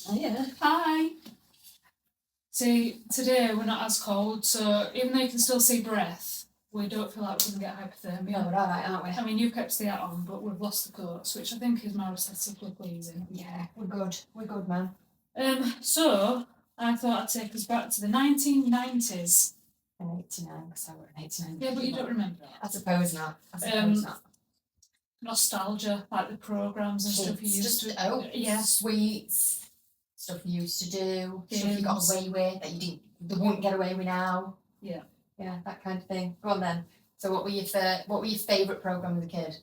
Oh yeah. Hi. See, today we're not as cold, so even though you can still see breath, we don't feel like we're going to get hypothermia. No, we're alright, aren't we? I mean, you've kept the hat on, but we've lost the coats, which I think is more aesthetically pleasing. Yeah, we're good. We're good, man. So I thought I'd take us back to the 1990s. In 89, because I were in 89. Yeah, but you don't remember that. I suppose not. I suppose not. Nostalgia, like the programmes and stuff you used to. Yeah. Sweets, stuff you used to do, stuff you got Games. away with that you wouldn't get away with now. Yeah. Yeah, that kind of thing. Go on then. So what were your favourite programme as a kid?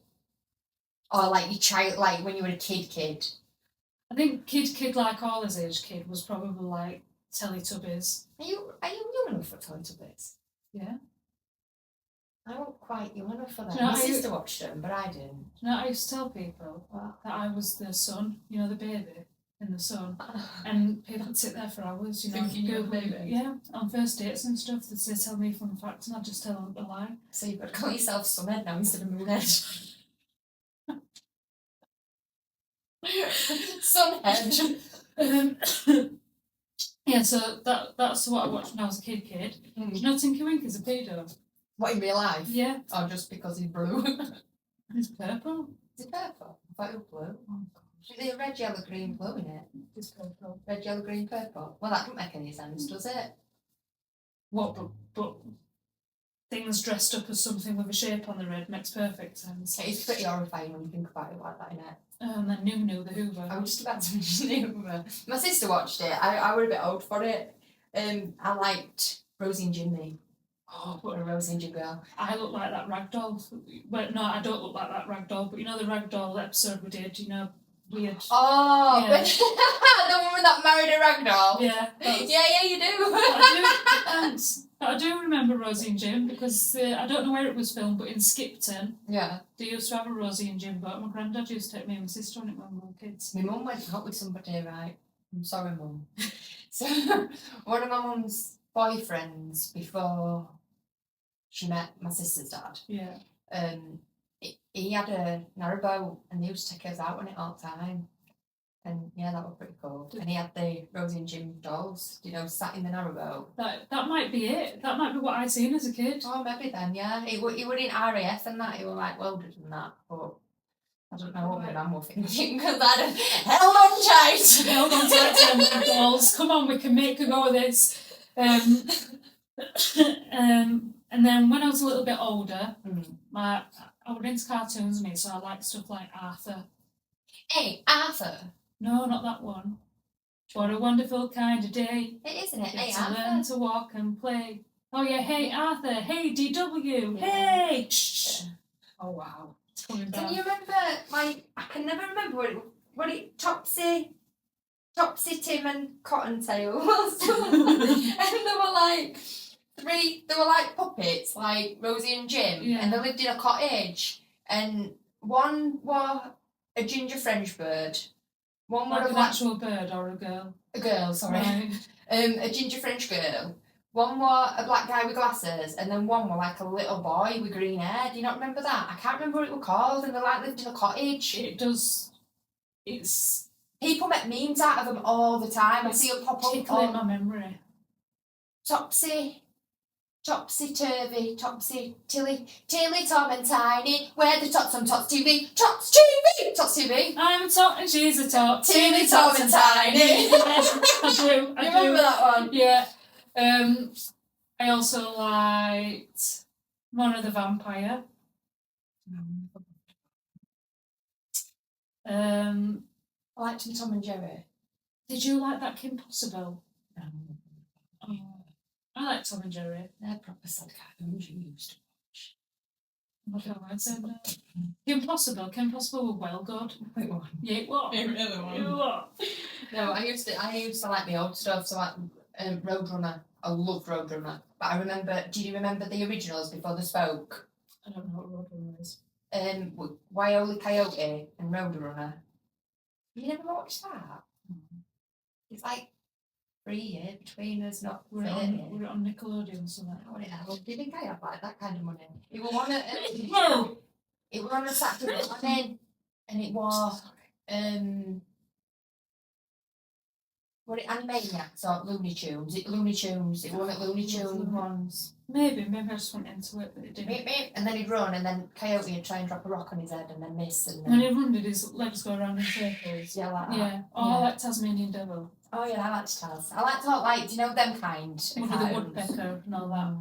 Or like your child, like when you were a kid? I think kid like all his age kid was probably like Teletubbies. Are you young enough for Teletubbies? Yeah. I wasn't quite young enough for that. Do you know My how sister watched them, but I didn't. Do you know what I used to tell people? That I was the sun, you know, the baby in the sun. And people would sit there for hours, you know, Thinking you're a baby? Yeah, on first dates and stuff, they'd say, tell me a fun fact, and I'd just tell them a lie. So you've got to call yourself Sunhead now instead of Moonhead. Sunhead. Yeah, so that's what I watched when I was a kid. Do you know Tinky Winky's a pedo? What, in real life? Yeah. Or just because he's blue? He's purple. Is he purple? I thought he was blue. Oh, Is it red, yellow, green, blue in it? He's purple. Red, yellow, green, purple. Well, that doesn't make any sense, does it? What, but things dressed up as something with a shape on the red makes perfect sense. It's pretty horrifying when you think about it like that, innit? And then Nunu the Hoover. I was just about to mention Hoover. My sister watched it. I were a bit old for it. I liked Rosie and Jimmy. Oh, what a Rosie and Jimmy girl. I look like that ragdoll. Well, no, I don't look like that ragdoll, but you know the ragdoll episode we did, you know, weird. Oh, yeah. The woman that married a ragdoll? Yeah. Yeah, you do. Thanks. But I do remember Rosie and Jim because I don't know where it was filmed, but in Skipton, yeah, they used to have a Rosie and Jim boat. My granddad used to take me and my sister on it when we were kids. My mum went out with somebody, right? I'm sorry, Mum. So, one of my mum's boyfriends before she met my sister's dad. Yeah. He had a narrowboat and they used to take us out on it all the time. And yeah, that was pretty cool. And he had the Rosie and Jim dolls, you know, sat in the narrowboat. That might be it. That might be what I seen as a kid. Oh, maybe then, yeah. He were in RAF and that. He were like welded and that, but I don't know what my mum was thinking because I'd held on tight. Held on tight to them dolls. Come on, we can make a go of this. And then when I was a little bit older, I was into cartoons, so I liked stuff like Arthur. Hey, Arthur. No, not that one. What a wonderful kind of day. It isn't it? Hey, to Arthur. Learn to walk and play. Oh yeah, hey Arthur, hey DW, yeah. hey. Yeah. Oh wow, it's coming back. Can you remember I can never remember what it Topsy, Tim and Cottontail was. And they were like they were like puppets, like Rosie and Jim, and they lived in a cottage, and one was a ginger French bird. One like was an actual bird or a girl? A girl, sorry. Right. A ginger French girl. One was a black guy with glasses, and then one was like a little boy with green hair. Do you not remember that? I can't remember what it was called, and they like lived in a cottage. It does. It's. People make memes out of them all the time. I see them pop up. Tickling my memory. Topsy-turvy, Tilly, Tom and Tiny, where the tots on Tots TV, Tots TV. I'm a tot and she's a tot. Tilly, Tom and Tiny. I do. You remember that one? Yeah. I also liked Mona the Vampire. I liked Tom and Jerry. Did you like that Kim Possible? Oh. I like Tom and Jerry. They're proper sad cartoons you used to watch. I don't like them. Kim Possible were well good. Wait, what? Yeah, what? What? No, I used to like the old stuff, so like Roadrunner. I loved Roadrunner. But I remember, do you remember the originals before they spoke? I don't know what Roadrunner is. Wile E. Coyote and Roadrunner. You never watched that? Mm-hmm. It's like 3 years between us, not we're on Nickelodeon or something. What the hell? Do you think I have like that kind of money? It was on No! It was on a Saturday morning, and it was Were it Animaniacs or Looney Tunes? It Looney Tunes. It wasn't Looney Tunes ones. Maybe I just went into it, but it didn't. Meep, meep, and then he'd run, and then Coyote would try and drop a rock on his head, and then miss, and When then... he run, did his legs go around in circles? Yeah, like that. Yeah. Oh, Yeah. I like Tasmanian Devil. Oh yeah, I liked Taz. I liked all, like, do you know them kind of Woody the cartoons? Woodpecker and all that.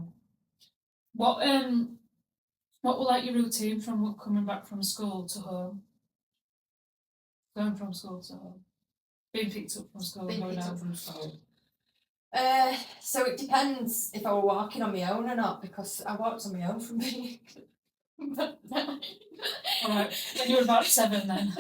What were like your routine from coming back from school to home? Going from school to home. Being picked up from school. Being going picked out. up from school. So it depends if I were walking on my own or not, because I walked on my own from being... Alright, when you were about 7 then.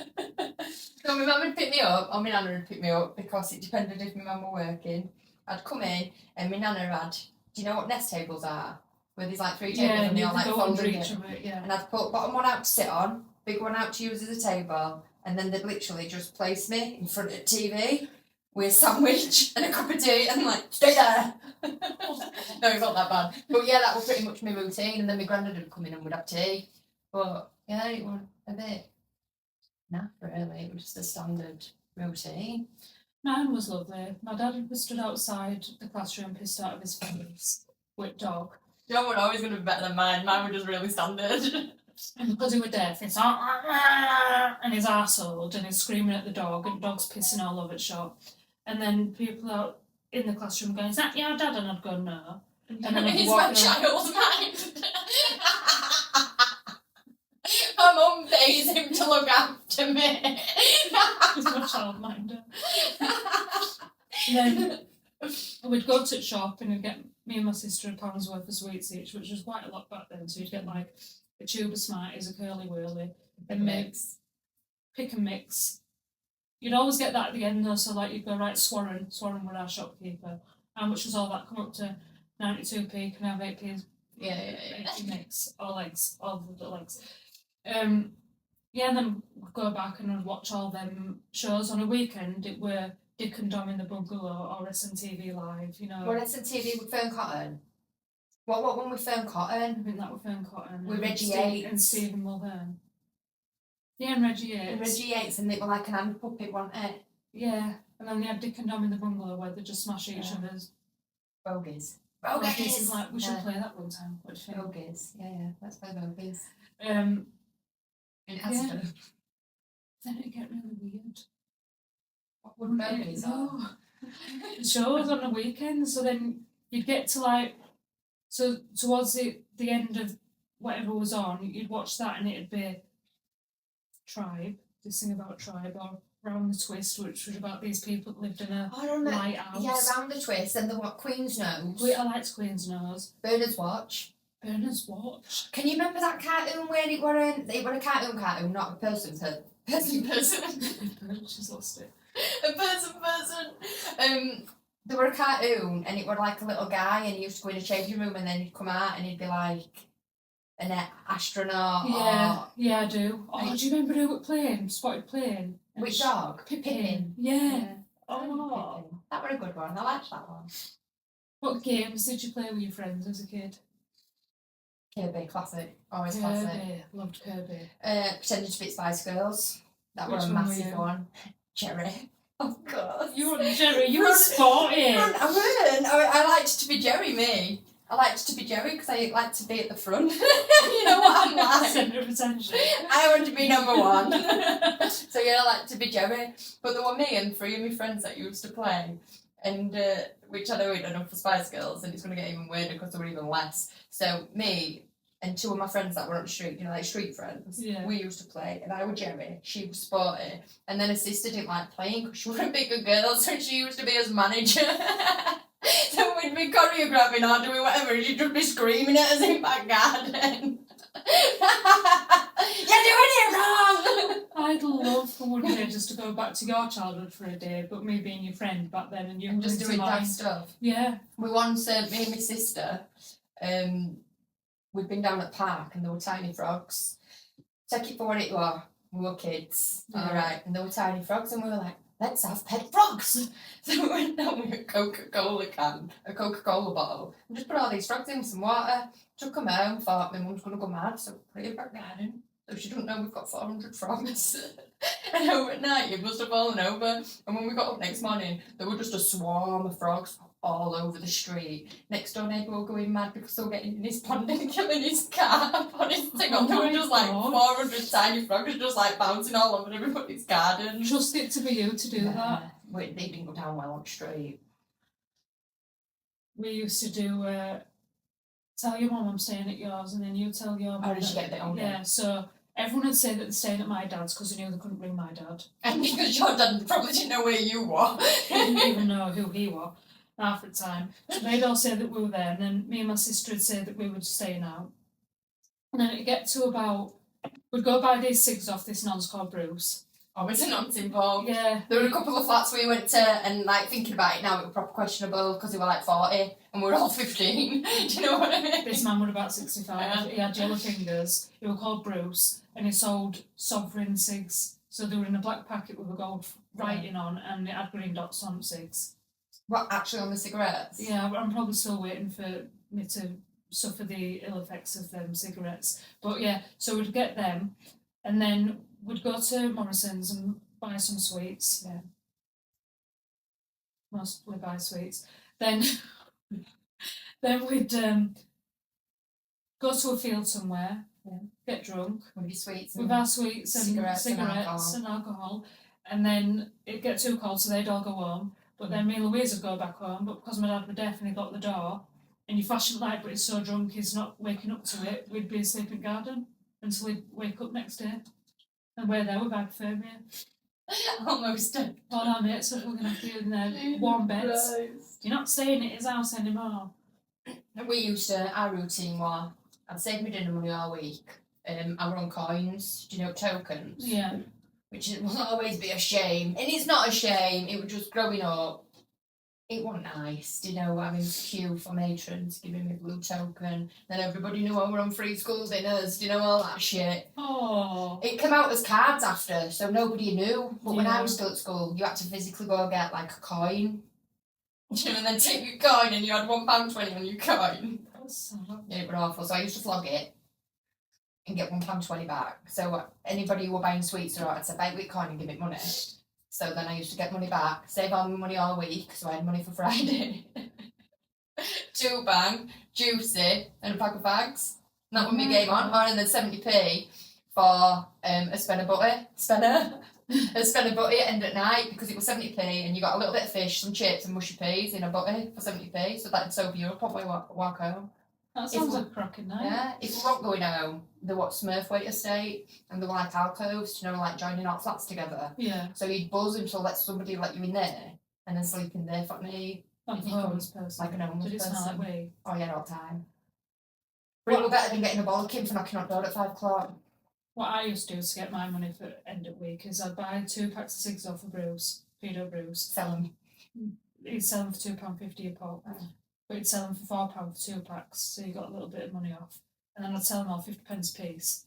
So my mum would pick me up, or my nana would pick me up, because it depended if my mum were working. I'd come in, and my nana had... Do you know what nest tables are? Where there's like 3 tables Yeah, and they you all like go fold under in each it. of it, yeah. And I'd put bottom one out to sit on, big one out to use as a table, and then they'd literally just place me in front of the TV with a sandwich and a cup of tea and like, stay there. No, it wasn't that bad. But yeah, that was pretty much my routine, and then my granddad would come in and would have tea. But yeah, it was a bit naff really, it was just a standard routine. Mine was lovely. My dad was stood outside the classroom pissed out of his face with dog. Your one always going to be better than mine, mine were just really standard. And because he was deaf, it's like, and his arseholed and he's screaming at the dog and the dog's pissing all over the shop. And then people out in the classroom going, is that your dad? And I'd go, no. And then I'd be It's my walking around- child's mind. My mum pays him to look after me. He's my childminder. And then we'd go to the shop and we'd get me and my sister £1 worth of sweets each, which was quite a lot back then. So you'd get like a tube of Smarties, a Curly Whirly, a mix, pick and mix. You'd always get that at the end though, so like you'd go, right, Swarren were our shopkeeper. How much was all that? Come up to 92p, can I have 8p? Yeah. Mix, all legs, all the legs. Yeah, and then we'd go back and I'd watch all them shows on a weekend. It were Dick and Dom in the Bungalow or SNTV Live, you know. What SNTV with Fern Cotton? What one with Fern I Cotton? think that was Fern Cotton. With and Reggie Steve- Yates. And Stephen Mulhern. Yeah, and Reggie Yates. And Reggie Yates, and they were like an hand puppet, weren't it? Yeah, and then they had Dick and Dom in the Bungalow where they just smash each Yeah. other's. Bogies. Like, this is like, we should Yeah. play that one time. What do you think? Bogies. Yeah, let's play Bogies. Yeah. In Aston. Then it get really weird. What would Bogies are? No. Shows on the weekend, so then you'd get to like, so towards the end of whatever was on, you'd watch that and it'd be Tribe, they sing about Tribe, or Round the Twist, which was about these people that lived in a I don't know. lighthouse. Yeah, Round the Twist, and the what? Queen's Nose. I liked Queen's Nose. Bernard's Watch. Bernard's Watch. Can you remember that cartoon where it were a cartoon, not a person. She's lost it. A person. There were a cartoon, and it were like a little guy, and he used to go in a changing room, and then he'd come out, and he'd be like an astronaut. Yeah, I do. Oh, do you remember who was playing? Spotted Plane? Or which dog? Pippin. Yeah. Oh, Oh. that were a good one. I liked that one. What games did you play with your friends as a kid? Kirby, classic. Always classic. Kirby. Loved Kirby. Pretending to be Spice Girls. That Which was a one were massive you? one. Jerry. Of course. You were Jerry, you were sporty. I weren't. I liked to be Jerry, me. I liked to be Jerry because I liked to be at the front. You know what I'm like? Centre of attention. I want to be number one. So yeah, I like to be Jerry. But there were me and 3 of my friends that used to play, and which I know ain't enough for Spice Girls, and it's going to get even weirder because there were even less. So me and 2 of my friends that were on the street, you know, like street friends, Yeah. we used to play, and I was Jerry, she was Sporty, and then her sister didn't like playing because she was a bigger girl, so she used to be as manager. So we'd be choreographing or doing whatever, and she'd just be screaming at us in back garden. You're doing it wrong! I'd love for one day just to go back to your childhood for a day, but me being your friend back then and you And just coming to doing that mine. stuff. Yeah. We once, me and my sister, we'd been down at the park and there were tiny frogs. Take it for what it was. We were kids, Yeah. alright, and there were tiny frogs and we were like, let's have pet frogs. So we went down with a Coca-Cola can, a Coca-Cola bottle, and just put all these frogs in with some water, took them home, thought my mum's going to go mad, so put it in back garden. So she doesn't know we've got 400 frogs. And over at night, it must have fallen over. And when we got up next morning, there were just a swarm of frogs all over the street. Next door neighbour were going mad because they were getting in his pond and killing his cat on his thing. Oh There were my just like God. 400 tiny frogs just like bouncing all over everybody's garden. Trust it to be you to do that. Wait, they didn't go down well on the street. We used to do tell your mum I'm staying at yours, and then you tell your mum. How did you get a bit older? Yeah, so everyone would say that they're staying at my dad's because they knew they couldn't bring my dad. And because your dad probably didn't know where you were. They didn't even know who he was half the time. So they'd all say that we were there, and then me and my sister would say that we were staying out. And then it'd get to about, we'd go buy these cigs off this nonce called Bruce. Oh, it's a nonce involved. Yeah. There were a couple of flats we went to, and like thinking about it now, it was proper questionable because they were like 40 and we were all 15. Do you know what I mean? This man was about 65. Yeah. He had yellow fingers. He was called Bruce, and he sold sovereign cigs. So they were in a black packet with a gold writing on, and it had green dots on cigs. What, actually on the cigarettes? Yeah, I'm probably still waiting for me to suffer the ill effects of them cigarettes. But yeah, so we'd get them, and then we'd go to Morrison's and buy some sweets. Yeah. Mostly buy sweets. Then we'd go to a field somewhere, get drunk With your sweets with and our sweets and cigarettes and and alcohol, and then it'd get too cold, so they'd all go home. But then me and Louise would go back home, but because my dad was deaf and he locked the door, and you flashing light, but he's so drunk he's not waking up to it, we'd be asleep in the garden until he'd wake up next day. And we're there with hypothermia. almost dead. All our mates were going to have to be in their warm beds. You're not staying at his house anymore. We used to, our routine was, I'd save my dinner money all week. I were on coins, do you know, tokens? Yeah. Which will always be a shame. And it's not a shame, it was just growing up. It wasn't nice, you know, having to queue for matrons giving me blue token. Then everybody knew I were on free school dinners, you know, all that shit. Oh. It came out as cards after, so nobody knew. But when I Yeah. was still at school, you had to physically go and get like a coin. You know, and then take your coin and you had £1.20 on your coin. That's sad. Yeah, it was awful. So I used to flog it and get £1.20 back. So anybody who were buying sweets or I'd say buy it with coin and give it money. So then I used to get money back, save all my money all week, so I had money for Friday. 2 bang, juicy, and a pack of fags. And that was my game on. Or and then 70p for a spenner butty. A spenner butty at end at night because it was 70p and you got a little bit of fish, some chips and mushy peas in a butty for 70p. So that'd sober you up on my walk home. That sounds we- like a cracking night. Yeah, if we weren't going home, they were Smurfwaite estate and they were like alcoves, you know, like joining our flats together. Yeah. So you'd buzz until let somebody let you in there and then sleep in there for me. Like If a you come, homeless person. like an homeless Did it smell like person. weed? Oh yeah, all the time. But it were better than getting a bollocking for knocking on the door at 5 o'clock. What I used to do to get my money for end of week is I'd buy 2 packs of cigs off of Bruce, Pedo Bruce. Sell them. He'd sell them for £2.50 a pop. But he'd sell them for £4 for 2 packs, so you got a little bit of money off. And then I'd sell them all 50 pence a piece.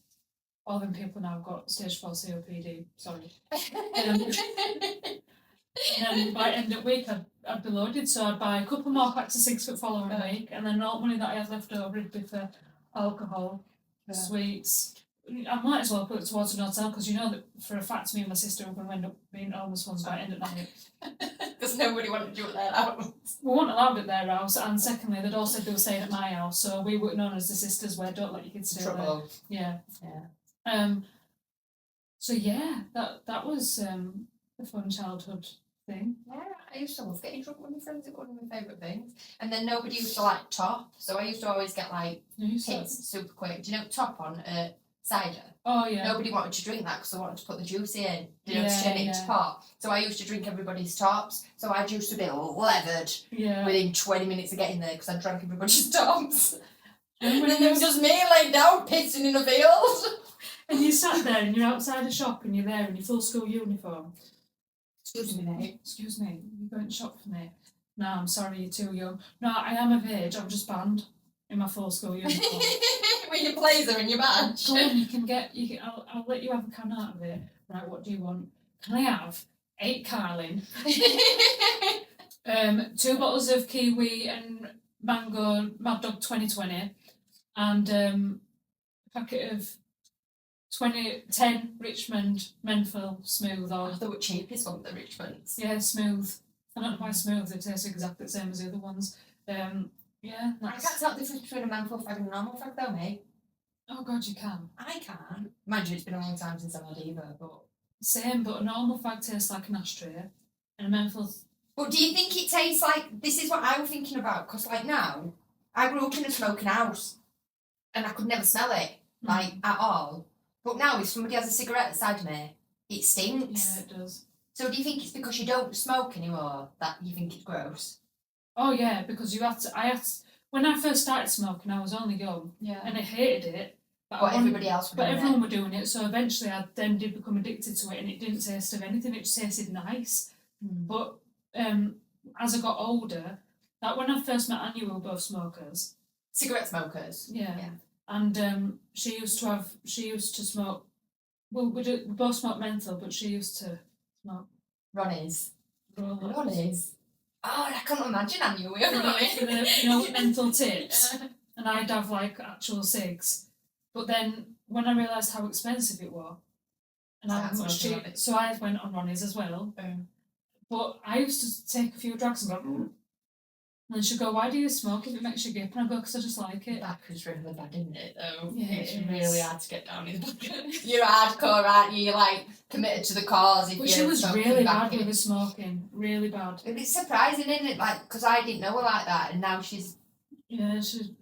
All them people now got stage 4 COPD, sorry. And then by end of week I'd be loaded, so I'd buy a couple more packs of cigs for the following week, and then all the money that I had left over would be for alcohol, Yeah. sweets. I might as well put it towards an hotel because you know that for a fact me and my sister are going to end up being homeless ones by end of night. Because nobody wanted to do it there house. We weren't allowed at their house, and secondly, they'd all said they were staying at my house, so we were known as the sisters where don't let your kids stay there. Trouble. Yeah. Yeah. So yeah, that was a fun childhood thing. Yeah, I used to love getting drunk with my friends. It was one of my favourite things. And then nobody used to like top, so I used to always get like You said- hits super quick. Do you know top on cider? Oh yeah. Nobody wanted to drink that because they wanted to put the juice in. You know, Yeah, to turn it into yeah. pop. So I used to drink everybody's tops. So I used to be leathered Yeah. within 20 minutes of getting there because I drank everybody's tops. And And when then there was just me laying down pissing in a field. and you sat there and you're outside a shop and you're there in your full school uniform. Excuse me, mate. Excuse me, you going to shop for me? No, I'm sorry, you're too young. No, I am of age, I'm just banned in my full school uniform. With your blazer and your badge. Go on, I'll let you have a can out of it. Right, what do you want? Can I have 8 Carling, 2 bottles of kiwi and mango Mad Dog 2020, and a packet of 10 Richmond, Menthol, Smooth, Oh, or they were cheapest one, the Richmonds. yeah, Smooth. I don't know why Smooth, they taste exactly the same as the other ones. Yeah, I that's... can't tell the difference between a menthol fag and a normal fag though, mate. Oh God, you can. I can. Mind you, it's been a long time since I've had either, but... Same, but a normal fag tastes like an ashtray, and a menthol... But do you think it tastes like... This is what I was thinking about, because like now, I grew up in a smoking house, and I could never smell it, like, at all. But now, if somebody has a cigarette beside me, it stinks. Yeah, it does. So do you think it's because you don't smoke anymore that you think it's gross? Oh yeah, because when I first started smoking, I was only young, Yeah. and I hated it. But everybody else But everyone were doing it, so eventually I then did become addicted to it, and it didn't taste of anything. It just tasted nice. But as I got older, like when I first met Anya, we were both smokers. Cigarette smokers. Yeah. Yeah. And she used to smoke. Well, we both smoked menthol, but she used to smoke Ronnie's. roll-ups. Ronnie's. Oh, I can't imagine Anya with The menthol tips, and I'd have like actual cigs. But then when I realised how expensive it was, and how much cheap, so I went on Ronnie's as well. But I used to take a few drags and go, and then she'd go, "Why do you smoke if it makes you gip?" And I go, "Because I just like it." That was really bad, didn't it? Though Yeah, it's it really is. hard to get down in the bucket. You're hardcore, aren't you? You're like committed to the cause. If But you're she was smoking really back bad in. with the smoking, really bad. It's surprising, isn't it? Like, because I didn't know her like that, and now she's Yeah, she.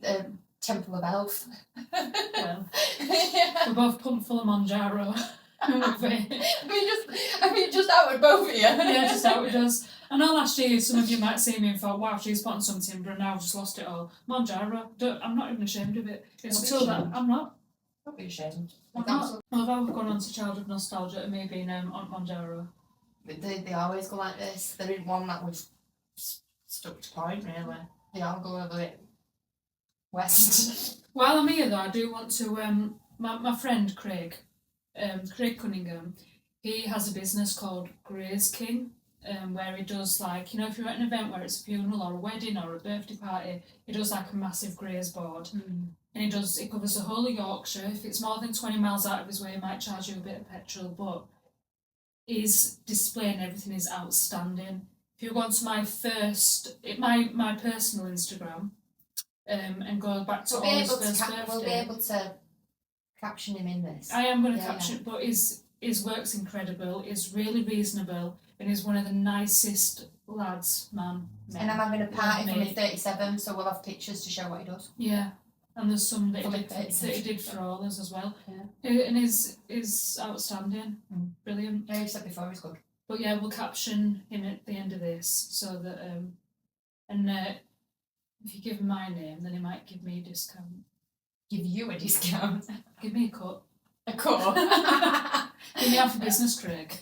Temple of Health. Well, Yeah. we're both pumped full of Monjaro. I mean, just out with both of you. Yeah, just how it does. I know last year some of you might see me and thought, wow, she's put on some timber and now I've just lost it all. Monjaro, I'm not even ashamed of it. It's Don't be still that ashamed. I'm not. Don't be ashamed. I'm not. Although we've gone on to childhood nostalgia and me being on Monjaro. They always go like this. There isn't one that was stuck to point, really. They all go a bit west. While I'm here though, I do want to, my friend Craig Cunningham, he has a business called Graze King, where he does like, you know, if you're at an event where it's a funeral or a wedding or a birthday party, he does like a massive graze board. And it covers the whole of Yorkshire. If it's more than 20 miles out of his way, he might charge you a bit of petrol, but his display and everything is outstanding. If you go onto my personal Instagram, and go back to all his first birthday. We'll be able to caption him in this. I am going to caption it, but his work's incredible, is really reasonable, and he's one of the nicest lads, man. And I'm having a party for my Mate. 37, so we'll have pictures to show what he does. Yeah, and there's some that Fully he did, fit. that he did for all us as well. Yeah. And is outstanding, brilliant. Yeah, you said before, he's good. But yeah, we'll caption him at the end of this, so that if you give him my name, then he might give me a discount. Give you a discount. Give me a cut. A cut. Give me half a business, Craig.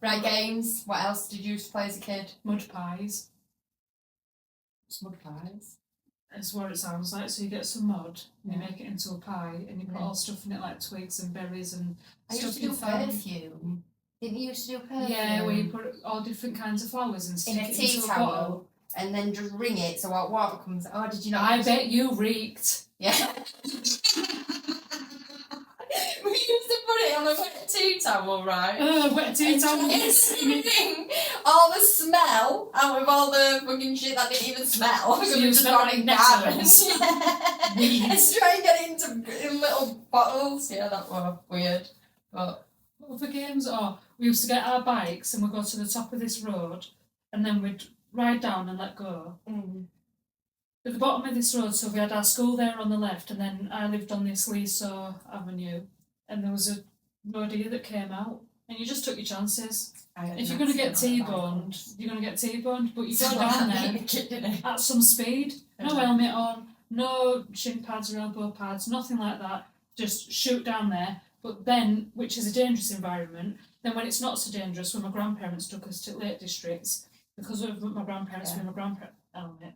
Right, games. What else did you used to play as a kid? Mud pies. Mud pies. That's what it sounds like. So you get some mud, and you make it into a pie, and you put all stuff in it like twigs and berries and I stuff used to do you found. perfume. Didn't you used to do perfume? Yeah, where you put all different kinds of flowers and stick in a it tea into towel, bottle. and then just wring it so what water comes. Oh, did you not? I bet you reeked. Yeah. We used to put it on a wet tea towel, right? Wet tea towel. Wring all the smell out of all the fucking shit that didn't even smell. So We you just smell got like in nettles. garments. Yeah. And Weeds. try and get it in little bottles. Yeah, that was weird. But Other games, we used to get our bikes and we'd go to the top of this road and then we'd ride down and let go. At the bottom of this road, so we had our school there on the left, and then I lived on this Leesaw Avenue, and there was a roadie that came out, and you just took your chances. If you're going to get T-boned, you're going to get T-boned, but you go down there at some speed, no helmet on, no shin pads or elbow pads, nothing like that, just shoot down there. But then, which is a dangerous environment, then when it's not so dangerous, when my grandparents took us to Lake Districts, because of my grandparents being my grandparents, helmet.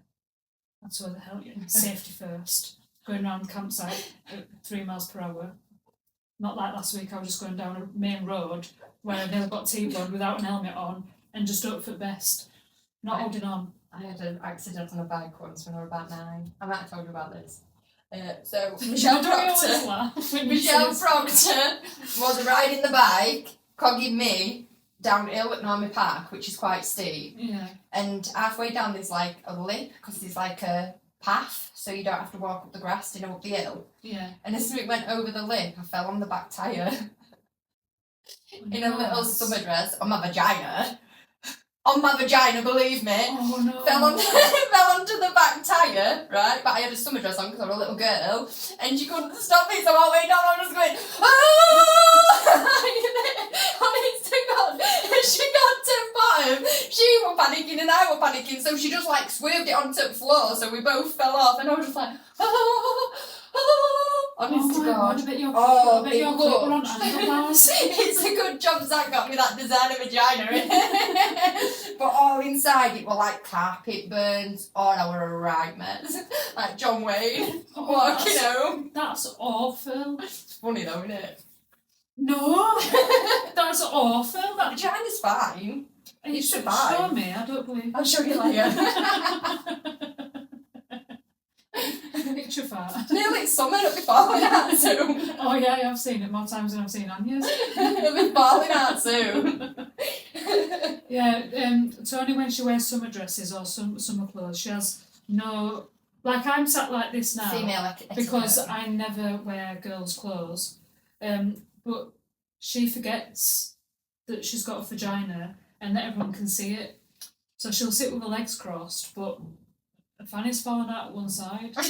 That's where the hell safety first. Going around the campsite at 3 miles per hour. Not like last week, I was just going down a main road where I nearly got T-boned without an helmet on and just up for the best. Not holding on. I had an accident on a bike once when I was about 9. I might have told you about this. So Michelle Don't we always Proctor. laugh when you Michelle say Proctor was riding the bike, cogging me downhill at Normy Park, which is quite steep. Yeah. And halfway down there's like a lip, because there's like a path, so you don't have to walk up the grass to go up the hill. Yeah. And as we went over the lip, I fell on the back tyre in a little summer dress on my vagina. On my vagina, believe me. Oh no. Fell onto the back tyre, right? But I had a summer dress on because I was a little girl, and she couldn't stop me, so all the way down I was going, honest to God, and she got to the bottom. She were panicking and I were panicking, so she just like swerved it onto the floor, so we both fell off, and I was just like, honest to God. I bet your Oh, clit were on handlebars. It's a good job Zach got me that designer vagina. But all inside it were like carpet burns. Oh, I were a right mess. Like John Wayne walking home. That's awful. It's funny though, isn't it? No, that's awful. That Vagina's fine. it's should buy. Show me. I don't believe. I'll show you later. Picture fat. Nearly summer, it'll be falling out soon. Oh yeah, I've seen it more times than I've seen Anya's. It'll be falling out soon. Yeah, Tony, when she wears summer dresses or summer clothes, she has no. Like I'm sat like this now Female etiquette. because I never wear girls' clothes. But she forgets that she's got a vagina and that everyone can see it. So she'll sit with her legs crossed, but her fanny's fallen out one side. So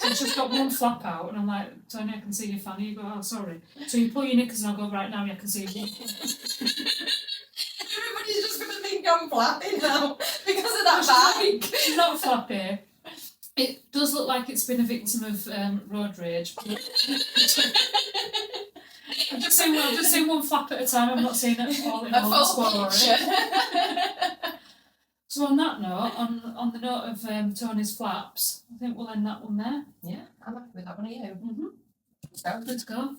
it's just got one flap out, and I'm like, Tony, I can see your fanny. You go, oh, sorry. So you pull your knickers, and I'll go, right now, I can see you. Everybody's just going to think I'm flapping now because of that bike. She's not flappy. It does look like it's been a victim of road rage. I've just seen one flap at a time. I'm not seeing it all in A all full squad. picture. So on that note, on the note of Tony's flaps, I think we'll end that one there. Yeah, I'm happy with that one. Are you? Mm-hmm. So, Let's go.